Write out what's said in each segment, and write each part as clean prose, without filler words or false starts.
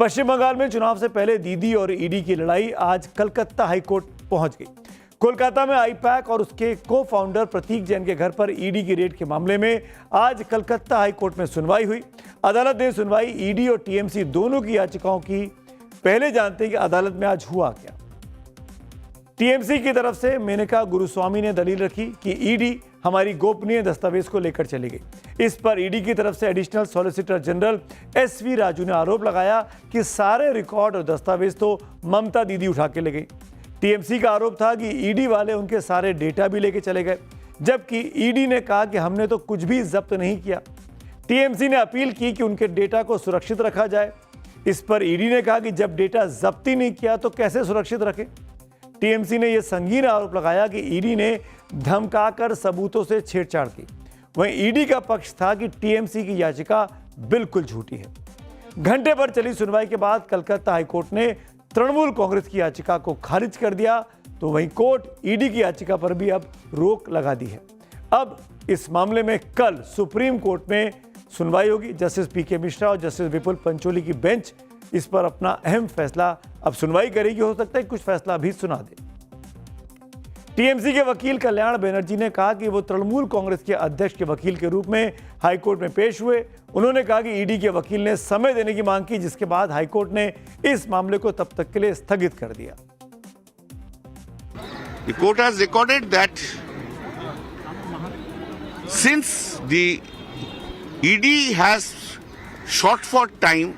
पश्चिम बंगाल में चुनाव से पहले दीदी और ईडी की लड़ाई आज कलकत्ता हाईकोर्ट पहुंच गई। कोलकाता में आईपैक और उसके को फाउंडर प्रतीक जैन के घर पर ईडी की रेड के मामले में आज कलकत्ता हाईकोर्ट में सुनवाई हुई। अदालत ने सुनवाई ईडी और टीएमसी दोनों की याचिकाओं की। पहले जानते हैं कि अदालत में आज हुआ क्या। टीएमसी की तरफ से मेनका गुरुस्वामी ने दलील रखी कि ईडी हमारी गोपनीय दस्तावेज को लेकर चली गई। इस पर ईडी की तरफ से additional solicitor general SV Raju ने आरोप लगाया कि सारे रिकॉर्ड और दस्तावेज तो ममता दीदी उठा के ले गई। टीएमसी का आरोप था कि ईडी वाले उनके सारे डेटा भी लेके चले गए, जबकि ईडी ने कहा कि हमने तो कुछ भी जब्त नहीं किया। टीएमसी ने अपील की कि उनके डेटा को सुरक्षित रखा जाए। इस पर ईडी ने कहा कि जब डेटा जब्त ही नहीं किया तो कैसे सुरक्षित रखें। टीएमसी ने यह संगीन आरोप लगाया कि ईडी ने धमकाकर सबूतों से छेड़छाड़ की। वहीं ईडी का पक्ष था कि टीएमसी की याचिका बिल्कुल झूठी है। घंटे भर चली सुनवाई के बाद कलकत्ता हाईकोर्ट ने तृणमूल कांग्रेस की याचिका को खारिज कर दिया, तो वहीं कोर्ट ईडी की याचिका पर भी अब रोक लगा दी है। अब इस मामले में कल सुप्रीम कोर्ट में सुनवाई होगी। जस्टिस पीके मिश्रा और जस्टिस विपुल पंचोली की बेंच इस पर अपना अहम फैसला अब सुनवाई करेगी। हो सकता है कुछ फैसला भी सुना दे। टीएमसी के वकील कल्याण बनर्जी ने कहा कि वो तृणमूल कांग्रेस के अध्यक्ष के वकील के रूप में हाईकोर्ट में पेश हुए। उन्होंने कहा कि ईडी के वकील ने समय देने की मांग की, जिसके बाद हाईकोर्ट ने इस मामले को तब तक के लिए स्थगित कर दिया। The court has recorded that since the ED has sought for time,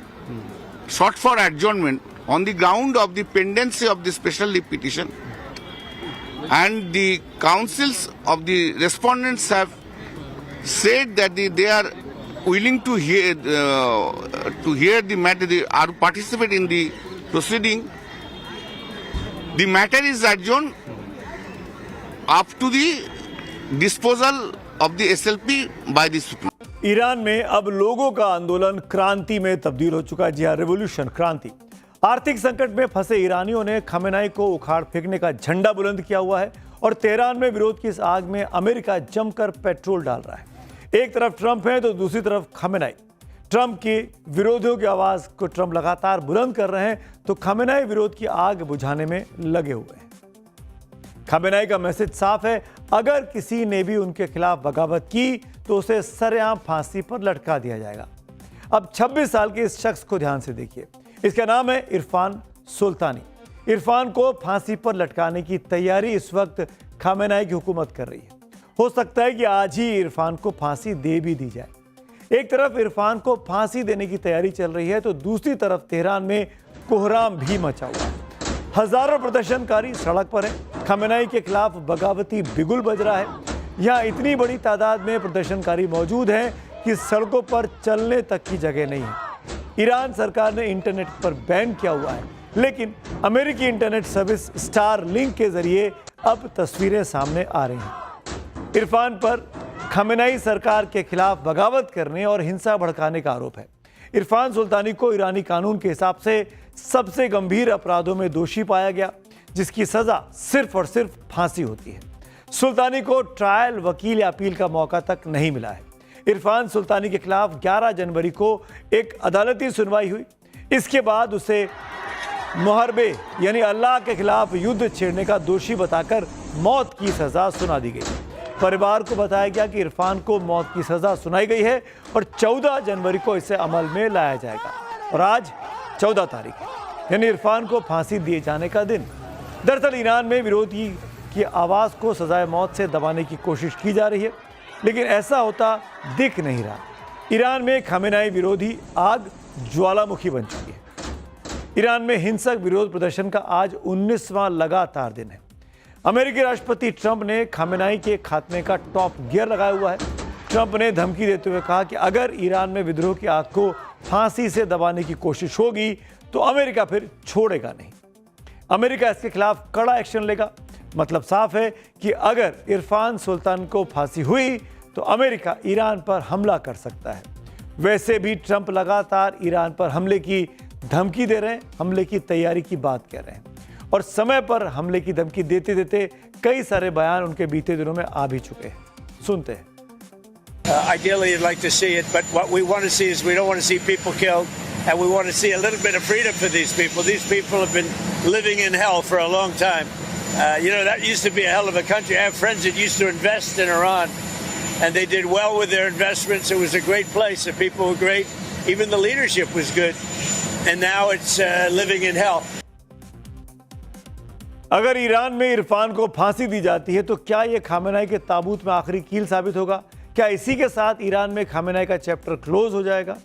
sought for adjournment on the ground of the pendency of the special leave petition, and the counsels of the respondents have said that they are willing to hear the matter, they are participate in the proceeding. The matter is adjourned up to the disposal of the SLP by the Supreme. Iran में अब लोगों का आंदोलन क्रांति में तब्दील हो चुका है। जी हाँ, रेवोल्यूशन, क्रांति। आर्थिक संकट में फंसे ईरानियों ने खमेनाई को उखाड़ फेंकने का झंडा बुलंद किया हुआ है और तेहरान में विरोध की इस आग में अमेरिका जमकर पेट्रोल डाल रहा है। एक तरफ ट्रंप है तो दूसरी तरफ खमेनाई। ट्रंप के विरोधियों की आवाज को ट्रंप लगातार बुलंद कर रहे हैं, तो खमेनाई विरोध की आग बुझाने में लगे हुए हैं। खमेनाई का मैसेज साफ है, अगर किसी ने भी उनके खिलाफ बगावत की तो उसे सरेआम फांसी पर लटका दिया जाएगा। अब 26 साल के इस शख्स को ध्यान से देखिए। इसका नाम है इरफान सुल्तानी। इरफान को फांसी पर लटकाने की तैयारी इस वक्त खमेनाई की हुकूमत कर रही है। हो सकता है कि आज ही इरफान को फांसी दे भी दी जाए। एक तरफ इरफान को फांसी देने की तैयारी चल रही है, तो दूसरी तरफ तेहरान में कोहराम भी मचा हुआ है। हजारों प्रदर्शनकारी सड़क पर हैं। खमेनाई के खिलाफ बगावती बिगुल बज रहा है। यहाँ इतनी बड़ी तादाद में प्रदर्शनकारी मौजूद हैं कि सड़कों पर चलने तक की जगह नहीं है। ईरान सरकार ने इंटरनेट पर बैन किया हुआ है, लेकिन अमेरिकी इंटरनेट सर्विस स्टार लिंक के जरिए अब तस्वीरें सामने आ रही हैं। इरफान पर खमेनाई सरकार के खिलाफ बगावत करने और हिंसा भड़काने का आरोप है। इरफान सुल्तानी को ईरानी कानून के हिसाब से सबसे गंभीर अपराधों में दोषी पाया गया, जिसकी सजा सिर्फ और सिर्फ फांसी होती है। सुल्तानी को ट्रायल, वकील या अपील का मौका तक नहीं मिला है। इरफान सुल्तानी के खिलाफ 11 जनवरी को एक अदालती सुनवाई हुई। इसके बाद उसे मुहरबे यानी अल्लाह के खिलाफ युद्ध छेड़ने का दोषी बताकर मौत की सजा सुना दी गई। परिवार को बताया गया कि इरफान को मौत की सजा सुनाई गई है और 14 जनवरी को इसे अमल में लाया जाएगा। और आज 14 तारीख है, यानी इरफान को फांसी दिए जाने का दिन। दरअसल ईरान में विरोधी की आवाज़ को सजाए मौत से दबाने की कोशिश की जा रही है, लेकिन ऐसा होता दिख नहीं रहा। ईरान में खमेनाई विरोधी आग ज्वालामुखी बन चुकी है। ईरान में हिंसक विरोध प्रदर्शन का आज 19वां लगातार दिन है। अमेरिकी राष्ट्रपति ट्रंप ने खमेनाई के खात्मे का टॉप गियर लगाया हुआ है। ट्रंप ने धमकी देते हुए कहा कि अगर ईरान में विद्रोह की आग को फांसी से दबाने की कोशिश होगी तो अमेरिका फिर छोड़ेगा नहीं। अमेरिका इसके खिलाफ कड़ा एक्शन लेगा। मतलब साफ है कि अगर इरफान सुल्तान को फांसी हुई तो अमेरिका ईरान पर हमला कर सकता है। वैसे भी ट्रंप लगातार ईरान पर हमले की धमकी दे रहे हैं, हमले की तैयारी की बात कर रहे हैं और समय पर हमले की धमकी देते देते कई सारे बयान उनके बीते दिनों में आ भी चुके हैं। सुनते हैं। Ideally, you'd like to see it, but what we want to see is we don't want to see people killed. and we want to see a little bit of freedom for these people. These people have been living in hell for a long time. That used to be a hell of a country. I have friends that used to invest in Iran, and they did well with their investments. It was a great place. The people were great. Even the leadership was good. And now it's living in hell. अगर Iran में इरफान को फांसी दी जाती है तो क्या यह खामेनाई के ताबूत में आखिरी कील साबित होगा? क्या इसी के साथ ईरान में खामेनाई का चैप्टर क्लोज हो जाएगा?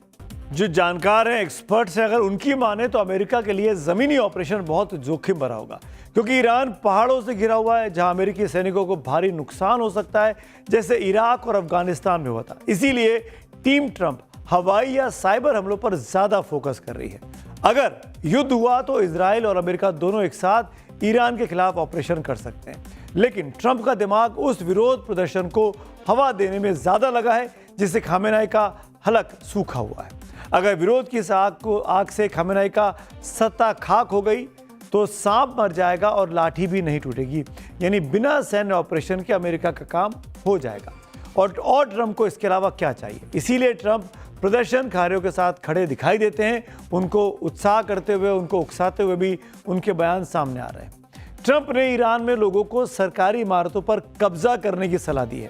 जो जानकार हैं, एक्सपर्ट्स हैं, अगर उनकी माने तो अमेरिका के लिए जमीनी ऑपरेशन बहुत जोखिम भरा होगा, क्योंकि ईरान पहाड़ों से घिरा हुआ है जहां अमेरिकी सैनिकों को भारी नुकसान हो सकता है, जैसे इराक और अफगानिस्तान में हुआ था। इसीलिए टीम ट्रंप हवाई या साइबर हमलों पर ज्यादा फोकस कर रही है। अगर युद्ध हुआ तो इजराइल और अमेरिका दोनों एक साथ ईरान के खिलाफ ऑपरेशन कर सकते हैं, लेकिन ट्रंप का दिमाग उस विरोध प्रदर्शन को हवा देने में ज्यादा लगा है जिससे खामेनाई का हलक सूखा हुआ है। अगर विरोध की इस आग से खामेनाई का सत्ता खाक हो गई तो सांप मर जाएगा और लाठी भी नहीं टूटेगी, यानी बिना सैन्य ऑपरेशन के अमेरिका का काम हो जाएगा। और ट्रंप को इसके अलावा क्या चाहिए? इसीलिए ट्रंप प्रदर्शनकारियों के साथ खड़े दिखाई देते हैं, उनको उत्साह करते हुए, उनको उकसाते हुए भी उनके बयान सामने आ रहे हैं। ट्रंप ने ईरान में लोगों को सरकारी इमारतों पर कब्जा करने की सलाह दी है।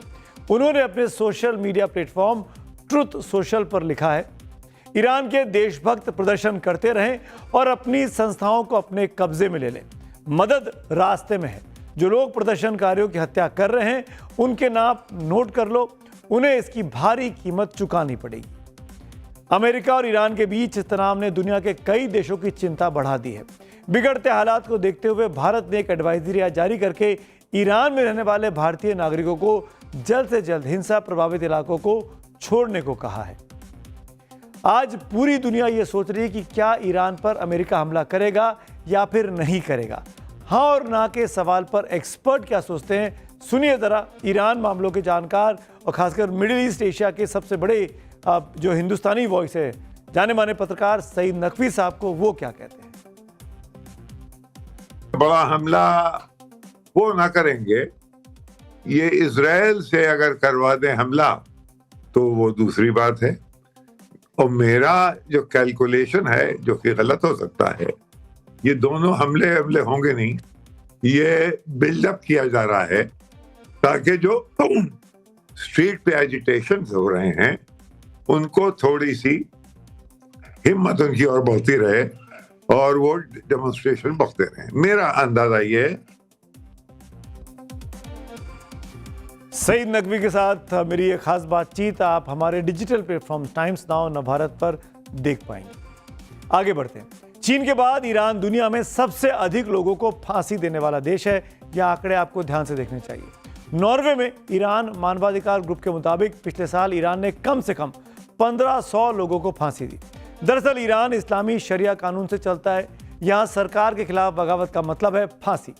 उन्होंने अपने social media platform truth social पर लिखा है, ईरान के देशभक्त प्रदर्शन करते रहें और अपनी संस्थाओं को अपने कब्जे में ले लें। मदद रास्ते में है। जो लोग प्रदर्शनकारियों की हत्या कर रहे हैं उनके नाम नोट कर लो, उन्हें इसकी भारी कीमत चुकानी पड़ेगी। अमेरिका और ईरान के बीच तनाव ने दुनिया के कई देशों की चिंता बढ़ा दी है। बिगड़ते हालात को देखते हुए भारत ने एक एडवाइजरी जारी करके ईरान में रहने वाले भारतीय नागरिकों को जल्द से जल्द हिंसा प्रभावित इलाकों को छोड़ने को कहा है। आज पूरी दुनिया ये सोच रही है कि क्या ईरान पर अमेरिका हमला करेगा या फिर नहीं करेगा। हाँ और ना के सवाल पर एक्सपर्ट क्या सोचते हैं, सुनिए जरा ईरान मामलों के जानकार और खासकर मिडिल ईस्ट एशिया के सबसे बड़े जो हिंदुस्तानी वॉइस है, जाने माने पत्रकार सईद नकवी साहब को, वो क्या कहते हैं। बड़ा हमला वो ना करेंगे, ये इजराइल से अगर करवा दें हमला तो वो दूसरी बात है। और मेरा जो कैलकुलेशन है, जो कि गलत हो सकता है, ये दोनों हमले होंगे नहीं, ये बिल्डअप किया जा रहा है ताकि जो स्ट्रीट पे एजिटेशन हो रहे हैं उनको थोड़ी सी हिम्मत उनकी और बढ़ती रहे और वो डेमोन्स्ट्रेशन बढ़ते रहे। मेरा अंदाजा ये है। सईद नकवी के साथ मेरी ये खास बातचीत आप हमारे digital platform times now Navbharat पर देख पाएंगे। आगे बढ़ते हैं। चीन के बाद ईरान दुनिया में सबसे अधिक लोगों को फांसी देने वाला देश है। यह आंकड़े आपको ध्यान से देखने चाहिए। नॉर्वे में ईरान मानवाधिकार ग्रुप के मुताबिक पिछले साल ईरान ने कम से कम 1500 लोगों को फांसी दी। दरअसल ईरान इस्लामी शरिया कानून से चलता है। यहाँ सरकार के खिलाफ बगावत का मतलब है फांसी।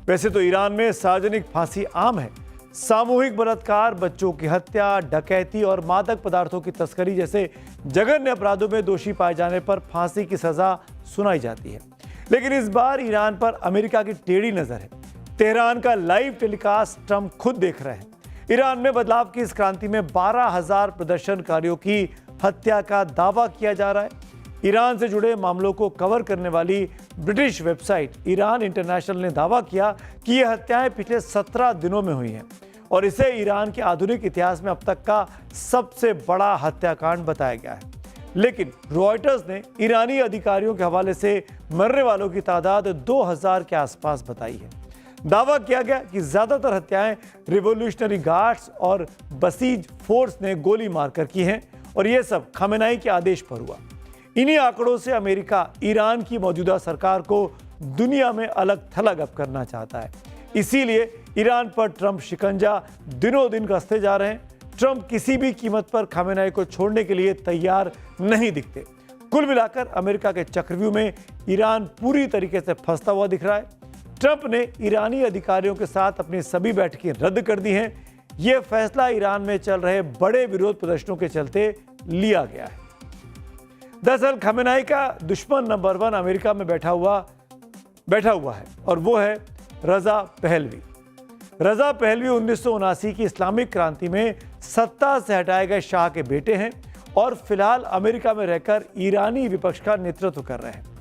वैसे तो ईरान में सार्वजनिक फांसी आम है। सामूहिक बलात्कार, बच्चों की हत्या, डकैती और मादक पदार्थों की तस्करी जैसे जघन्य अपराधों में दोषी पाए जाने पर फांसी की सजा सुनाई जाती है। लेकिन इस बार ईरान पर अमेरिका की टेढ़ी नजर है। तेहरान का लाइव टेलीकास्ट ट्रंप खुद देख रहे हैं। ईरान में बदलाव की इस क्रांति में 12,000 प्रदर्शनकारियों की हत्या का दावा किया जा रहा है। ईरान से जुड़े मामलों को कवर करने वाली ब्रिटिश वेबसाइट ईरान इंटरनेशनल ने दावा किया कि ये हत्याएं पिछले 17 दिनों में हुई हैं और इसे ईरान के आधुनिक इतिहास में अब तक का सबसे बड़ा हत्याकांड बताया गया है। लेकिन रॉयटर्स ने ईरानी अधिकारियों के हवाले से मरने वालों की तादाद 2000 के आसपास बताई है। दावा किया गया कि ज्यादातर हत्याएं रिवोल्यूशनरी गार्ड्स और बसीज फोर्स ने गोली मारकर की हैं और यह सब खामेनाई के आदेश पर हुआ। इन्हीं आंकड़ों से अमेरिका ईरान की मौजूदा सरकार को दुनिया में अलग थलग अब करना चाहता है। इसीलिए ईरान पर ट्रंप शिकंजा दिनों दिन कसते जा रहे हैं। ट्रंप किसी भी कीमत पर खामेनाई को छोड़ने के लिए तैयार नहीं दिखते। कुल मिलाकर अमेरिका के चक्रव्यूह में ईरान पूरी तरीके से फंसता हुआ दिख रहा है। ट्रंप ने ईरानी अधिकारियों के साथ अपनी सभी बैठकें रद्द कर दी हैं। यह फैसला ईरान में चल रहे बड़े विरोध प्रदर्शनों के चलते लिया गया है। दरअसल खामेनाई का दुश्मन नंबर 1 अमेरिका में बैठा हुआ है और वो है रजा पहलवी। रजा पहलवी 1979 की इस्लामिक क्रांति में सत्ता से हटाए गए शाह के बेटे हैं और फिलहाल अमेरिका में रहकर ईरानी विपक्ष का नेतृत्व कर रहे हैं।